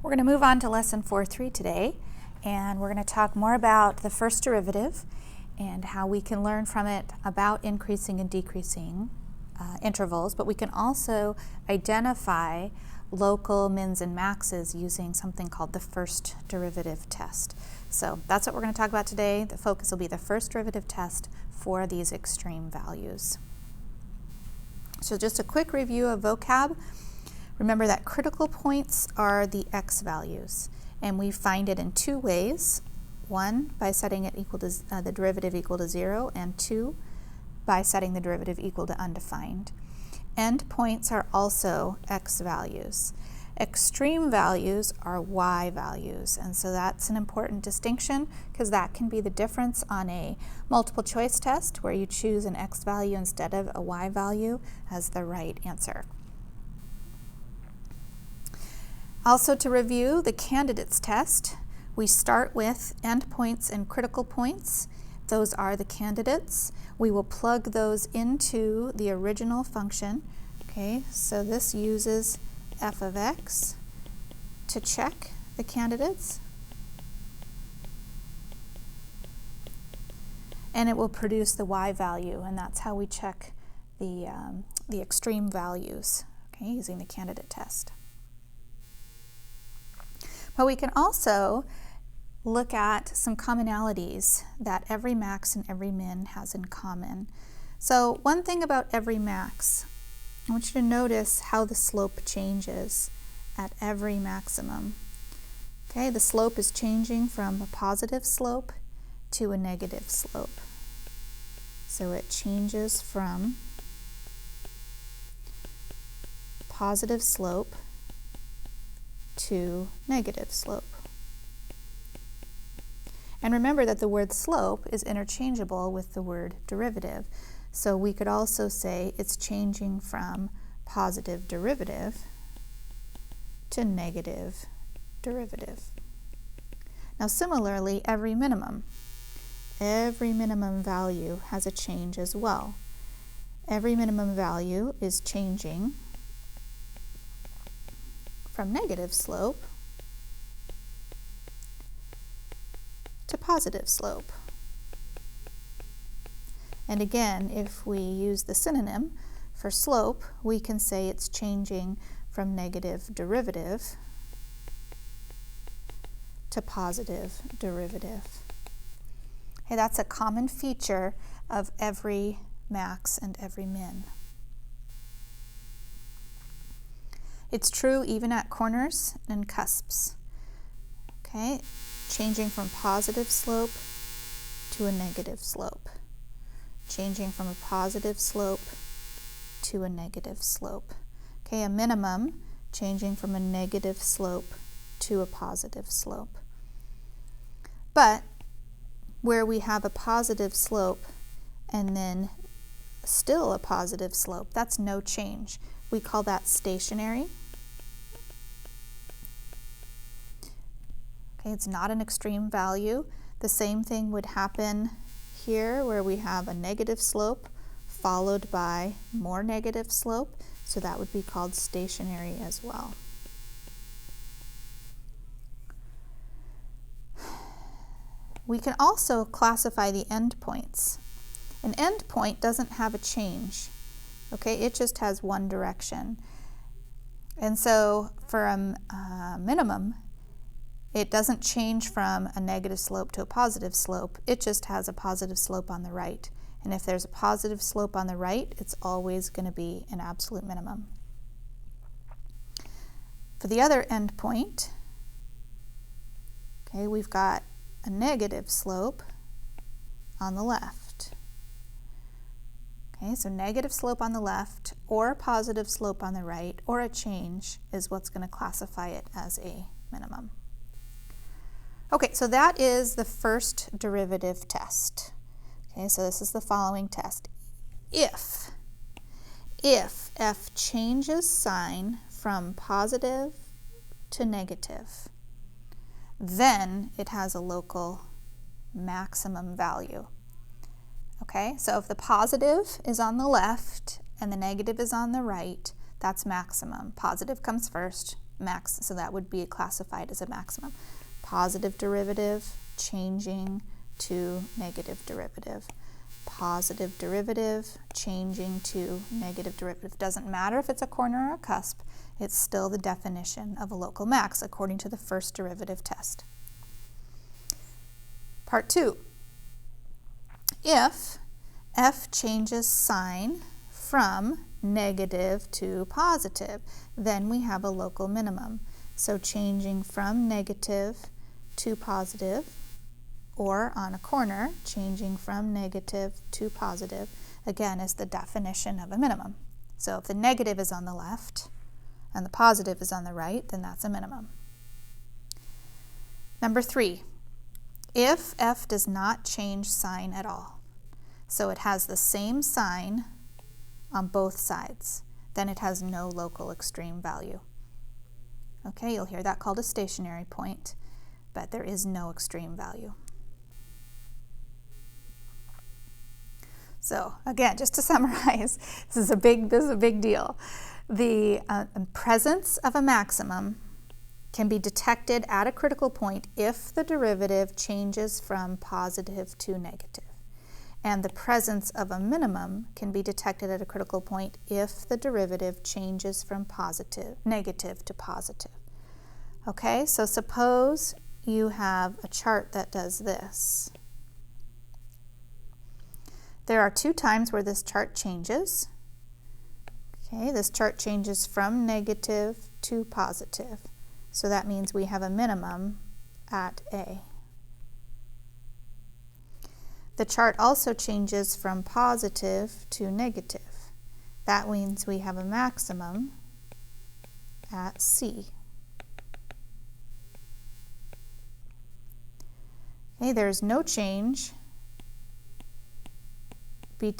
We're going to move on to lesson 4.3 today, and we're going to talk more about the first derivative and how we can learn from it about increasing and decreasing intervals, but we can also identify local mins and maxes using something called the first derivative test. So that's what we're going to talk about today. The focus will be the first derivative test for these extreme values. So just a quick review of vocab. Remember that critical points are the x values, and we find it in two ways. One, by setting it equal to the derivative equal to 0, and two, by setting the derivative equal to undefined. Endpoints are also x values. Extreme values are y values, and so that's an important distinction because that can be the difference on a multiple choice test where you choose an x value instead of a y value as the right answer. Also, to review the candidates test, we start with endpoints and critical points. Those are the candidates. We will plug those into the original function. Okay, so this uses f of x to check the candidates, and it will produce the y value, and that's how we check the extreme values, okay, using the candidate test. But we can also look at some commonalities that every max and every min has in common. So one thing about every max, I want you to notice how the slope changes at every maximum. Okay, the slope is changing from a positive slope to a negative slope. So it changes from positive slope to negative slope. And remember that the word slope is interchangeable with the word derivative. So we could also say it's changing from positive derivative to negative derivative. Now similarly, every minimum value has a change as well. Every minimum value is changing from negative slope to positive slope. And again, if we use the synonym for slope, we can say it's changing from negative derivative to positive derivative. Okay, that's a common feature of every max and every min. It's true even at corners and cusps. Okay, changing from positive slope to a negative slope. Changing from a positive slope to a negative slope. Okay, a minimum changing from a negative slope to a positive slope. But where we have a positive slope and then still a positive slope, that's no change. We call that stationary. Okay, it's not an extreme value. The same thing would happen here where we have a negative slope followed by more negative slope, so that would be called stationary as well. We can also classify the endpoints. An endpoint doesn't have a change. Okay, it just has one direction. And so for a minimum, it doesn't change from a negative slope to a positive slope. It just has a positive slope on the right. And if there's a positive slope on the right, it's always going to be an absolute minimum. For the other endpoint, okay, we've got a negative slope on the left. Okay, so negative slope on the left or a positive slope on the right or a change is what's going to classify it as a minimum. Okay, so that is the first derivative test. Okay, so this is the following test. If f changes sign from positive to negative, then it has a local maximum value. Okay, so if the positive is on the left and the negative is on the right, that's maximum. Positive comes first, max, so that would be classified as a maximum. Positive derivative changing to negative derivative. Positive derivative changing to negative derivative. Doesn't matter if it's a corner or a cusp, it's still the definition of a local max according to the first derivative test. Part 2. If f changes sign from negative to positive, then we have a local minimum. So changing from negative to positive, or on a corner, changing from negative to positive, again, is the definition of a minimum. So if the negative is on the left and the positive is on the right, then that's a minimum. Number 3, if f does not change sign at all, so it has the same sign on both sides, then it has no local extreme value. Okay, you'll hear that called a stationary point, but there is no extreme value. So again, just to summarize, this is a big deal. The presence of a maximum can be detected at a critical point if the derivative changes from positive to negative. And the presence of a minimum can be detected at a critical point if the derivative changes from negative to positive. Okay, so suppose you have a chart that does this. There are 2 times where this chart changes. Okay, this chart changes from negative to positive. So that means we have a minimum at A. The chart also changes from positive to negative. That means we have a maximum at C. Okay, there's no change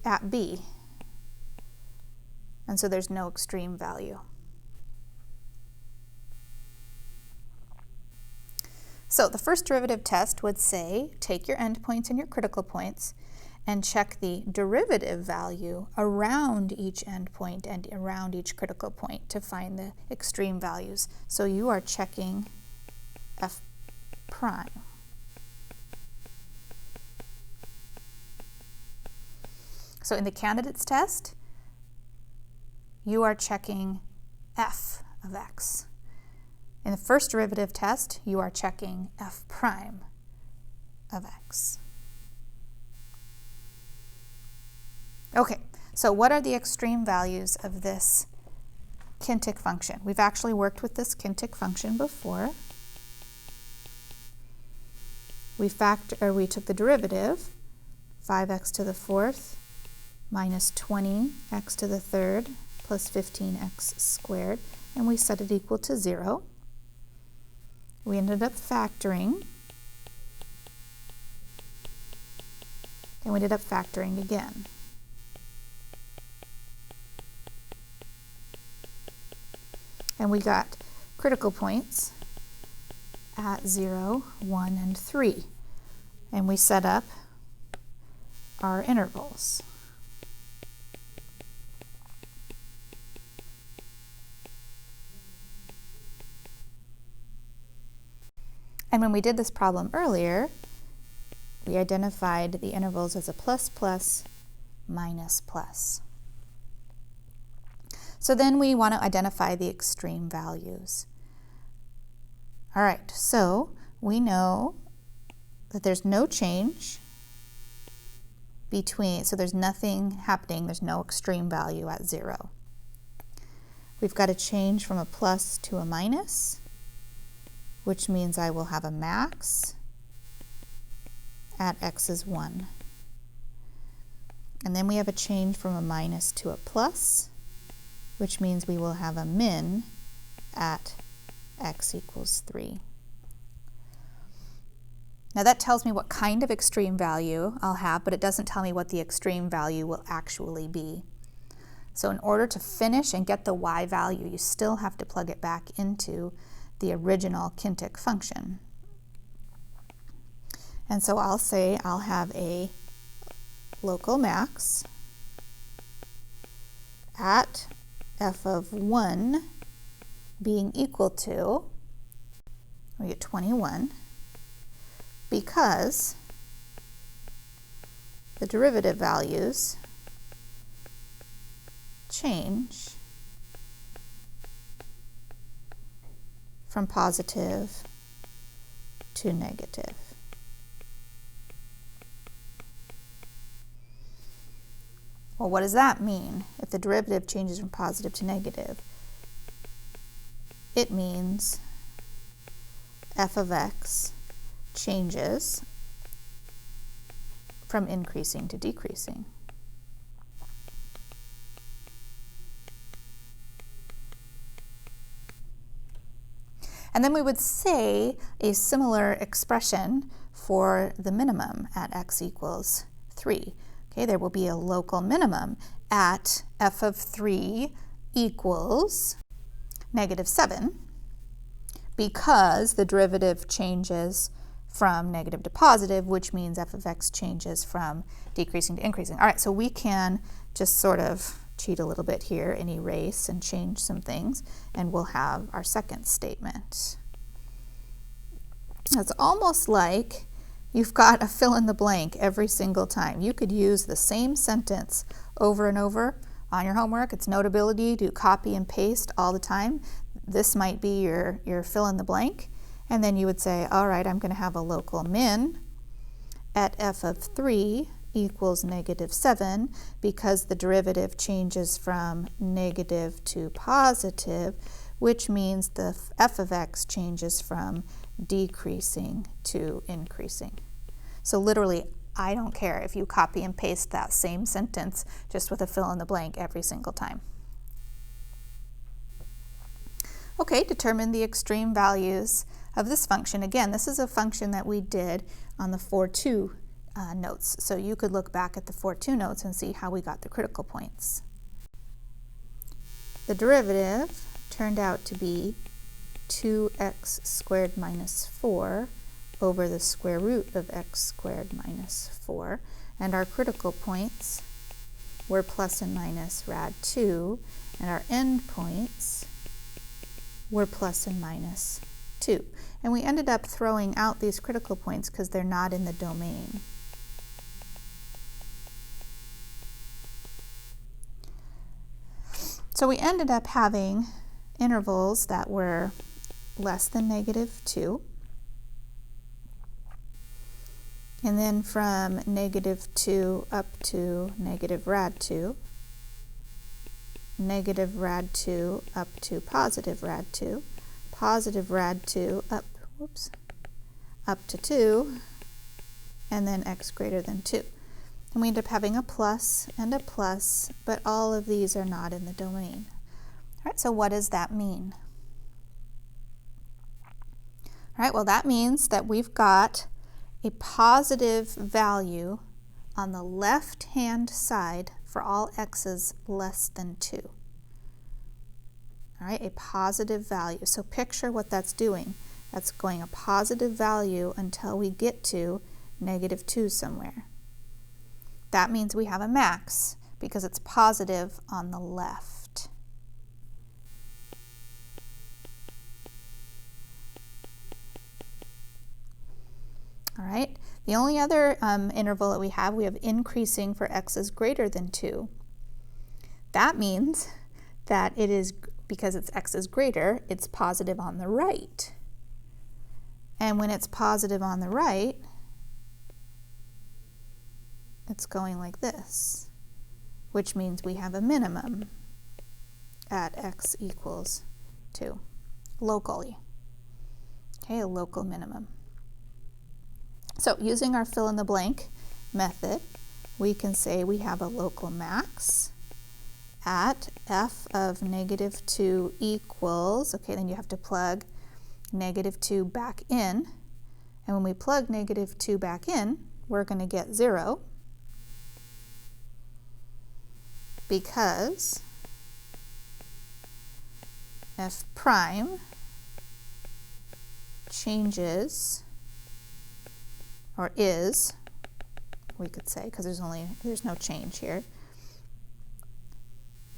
at B, and so there's no extreme value. So the first derivative test would say, take your endpoints and your critical points and check the derivative value around each endpoint and around each critical point to find the extreme values. So you are checking f prime. So in the candidates test, you are checking f of x. In the first derivative test, you are checking f prime of x. Okay, so what are the extreme values of this kinetic function? We've actually worked with this kinetic function before. We took the derivative, 5x to the 4th minus 20x to the 3rd plus 15x squared, and we set it equal to 0. We ended up factoring, and we ended up factoring again. And we got critical points at 0, 1, and 3. And we set up our intervals. And when we did this problem earlier, we identified the intervals as a plus, plus, minus, plus. So then we want to identify the extreme values. All right, so we know that there's no change between, so there's nothing happening, there's no extreme value at 0. We've got to change from a plus to a minus, which means I will have a max at x is 1. And then we have a change from a minus to a plus, which means we will have a min at x equals 3. Now that tells me what kind of extreme value I'll have, but it doesn't tell me what the extreme value will actually be. So in order to finish and get the y value, you still have to plug it back into the original kinetic function. And so I'll say I'll have a local max at f of 1, being equal to, we get 21, because the derivative values change from positive to negative. Well, what does that mean? If the derivative changes from positive to negative, it means f of x changes from increasing to decreasing. And then we would say a similar expression for the minimum at x equals 3. Okay, there will be a local minimum at f of 3 equals -7 because the derivative changes from negative to positive, which means f of x changes from decreasing to increasing. All right, so we can just sort of cheat a little bit here and erase and change some things, and we'll have our second statement. It's almost like you've got a fill in the blank every single time. You could use the same sentence over and over on your homework. It's Notability, do copy and paste all the time. This might be your fill in the blank. And then you would say, all right, I'm going to have a local min at f of 3 equals -7 because the derivative changes from negative to positive, which means the f of x changes from decreasing to increasing. So literally, I don't care if you copy and paste that same sentence just with a fill in the blank every single time. Okay, determine the extreme values of this function. Again, this is a function that we did on the 4-2 notes. So you could look back at the 4-2 notes and see how we got the critical points. The derivative turned out to be 2x squared minus 4 over the square root of x squared minus 4. And our critical points were plus and minus rad 2, and our end points were plus and minus 2. And we ended up throwing out these critical points because they're not in the domain. So we ended up having intervals that were less than -2. And then from -2 up to negative rad 2, negative rad 2 up to positive rad 2, positive rad 2 up to 2, and then x greater than 2. And we end up having a plus and a plus, but all of these are not in the domain. All right, so what does that mean? All right, well, that means that we've got a positive value on the left-hand side for all x's less than 2. All right, a positive value. So picture what that's doing. That's going a positive value until we get to -2 somewhere. That means we have a max because it's positive on the left. All right, the only other interval that we have increasing for x's greater than 2. That means that it is, because it's x is greater, it's positive on the right. And when it's positive on the right, it's going like this, which means we have a minimum at x equals 2, locally. Okay, a local minimum. So using our fill in the blank method, we can say we have a local max at f of -2 equals, okay, then you have to plug -2 back in. And when we plug -2 back in, we're going to get 0 because f prime changes, or is, we could say, because there's no change here,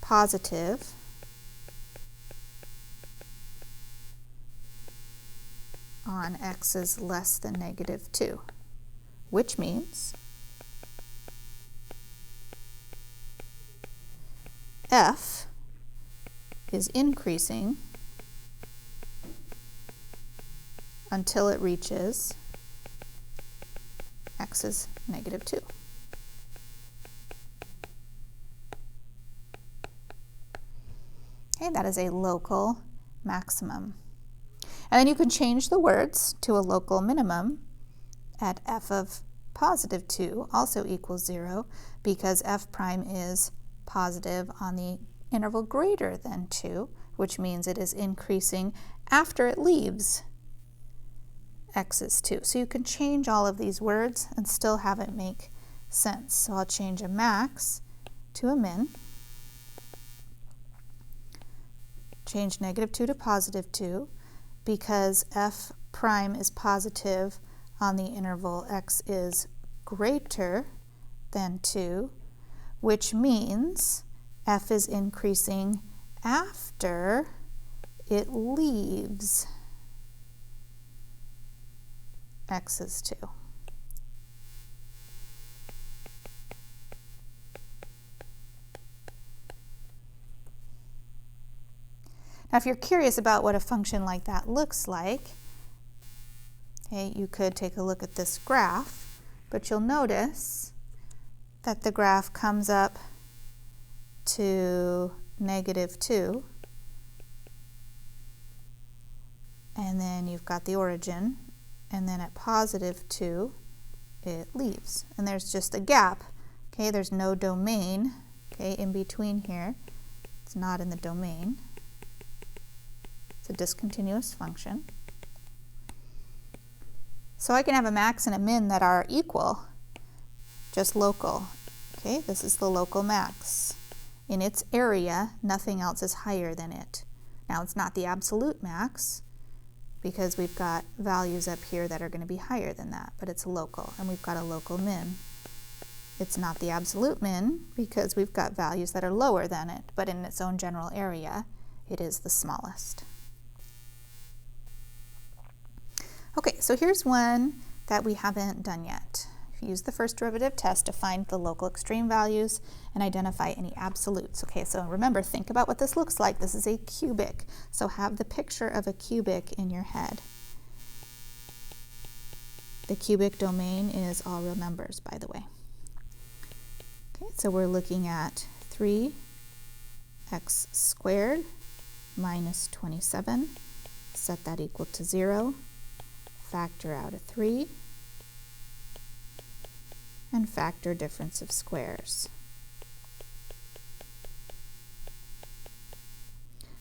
positive on x is less than negative 2, which means f is increasing until it reaches x is negative 2. Okay, that is a local maximum. And then you can change the words to a local minimum at f of positive 2 also equals 0 because f prime is positive on the interval greater than 2, which means it is increasing after it leaves x is 2. So you can change all of these words and still have it make sense. So I'll change a max to a min, change negative 2 to positive 2 because f prime is positive on the interval x is greater than 2, which means f is increasing after it leaves x is 2. Now, if you're curious about what a function like that looks like, okay, you could take a look at this graph, but you'll notice that the graph comes up to negative 2, and then you've got the origin, and then at positive 2, it leaves. And there's just a gap, okay? There's no domain, okay, in between here. It's not in the domain. It's a discontinuous function. So I can have a max and a min that are equal, just local. Okay, this is the local max. In its area, nothing else is higher than it. Now it's not the absolute max because we've got values up here that are going to be higher than that, but it's local, and we've got a local min. It's not the absolute min because we've got values that are lower than it, but in its own general area, it is the smallest. Okay, so here's one that we haven't done yet. Use the first derivative test to find the local extreme values and identify any absolutes. Okay, so remember, think about what this looks like. This is a cubic, so have the picture of a cubic in your head. The cubic domain is all real numbers, by the way. Okay, so we're looking at 3x squared minus 27. Set that equal to 0. Factor out a 3. And factor difference of squares.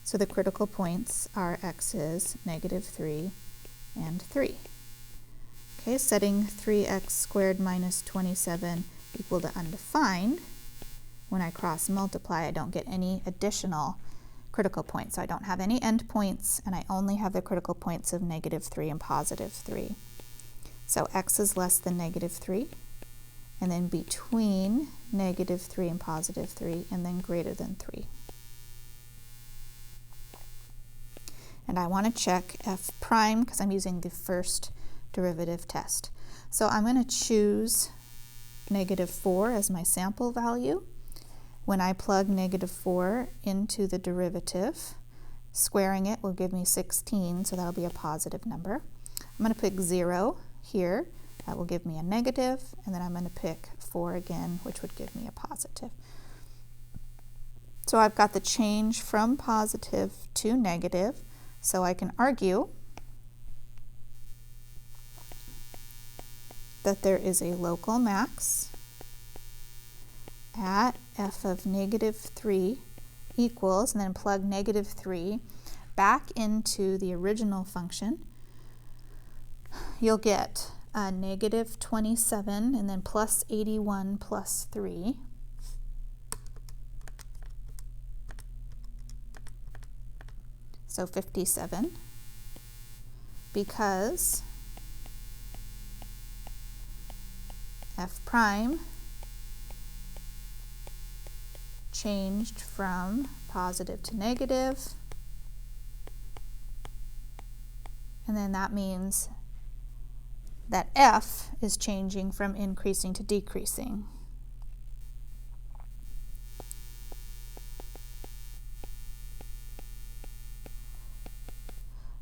So the critical points are x's, negative 3, and 3. Okay, setting 3x squared minus 27 equal to undefined. When I cross multiply, I don't get any additional critical points. So I don't have any endpoints, and I only have the critical points of negative 3 and positive 3. So x is less than negative 3. And then between negative 3 and positive 3, and then greater than 3. And I want to check f prime because I'm using the first derivative test. So I'm going to choose negative 4 as my sample value. When I plug negative 4 into the derivative, squaring it will give me 16, so that'll be a positive number. I'm going to pick 0 here. That will give me a negative, and then I'm going to pick 4 again, which would give me a positive. So I've got the change from positive to negative, so I can argue that there is a local max at f of negative 3 equals, and then plug negative 3 back into the original function. You'll get negative 27 and then plus 81 plus 3. So 57, because f prime changed from positive to negative And then that means that f is changing from increasing to decreasing.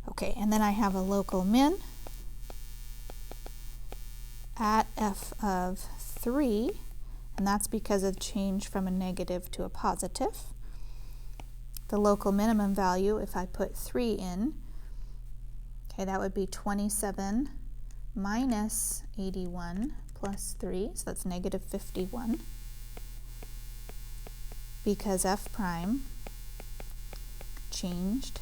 Okay, and then I have a local min at f of 3, and that's because of change from a negative to a positive. The local minimum value, if I put 3 in, okay, that would be 27 minus 81 plus 3, so that's negative 51, because f prime changed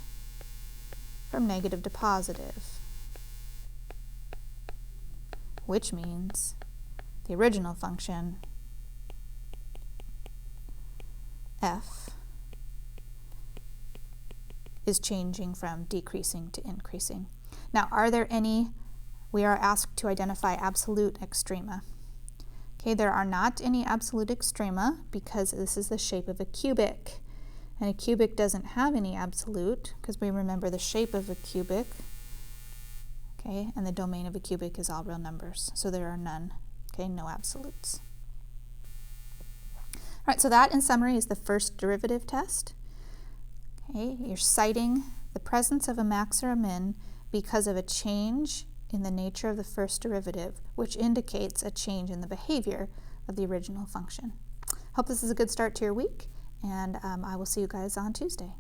from negative to positive, which means the original function f is changing from decreasing to increasing. Now, are there any, we are asked to identify absolute extrema. Okay, there are not any absolute extrema because this is the shape of a cubic. And a cubic doesn't have any absolute because we remember the shape of a cubic. Okay, and the domain of a cubic is all real numbers. So there are none. Okay, no absolutes. All right, so that in summary is the first derivative test. Okay, you're citing the presence of a max or a min because of a change in the nature of the first derivative, which indicates a change in the behavior of the original function. Hope this is a good start to your week, and I will see you guys on Tuesday.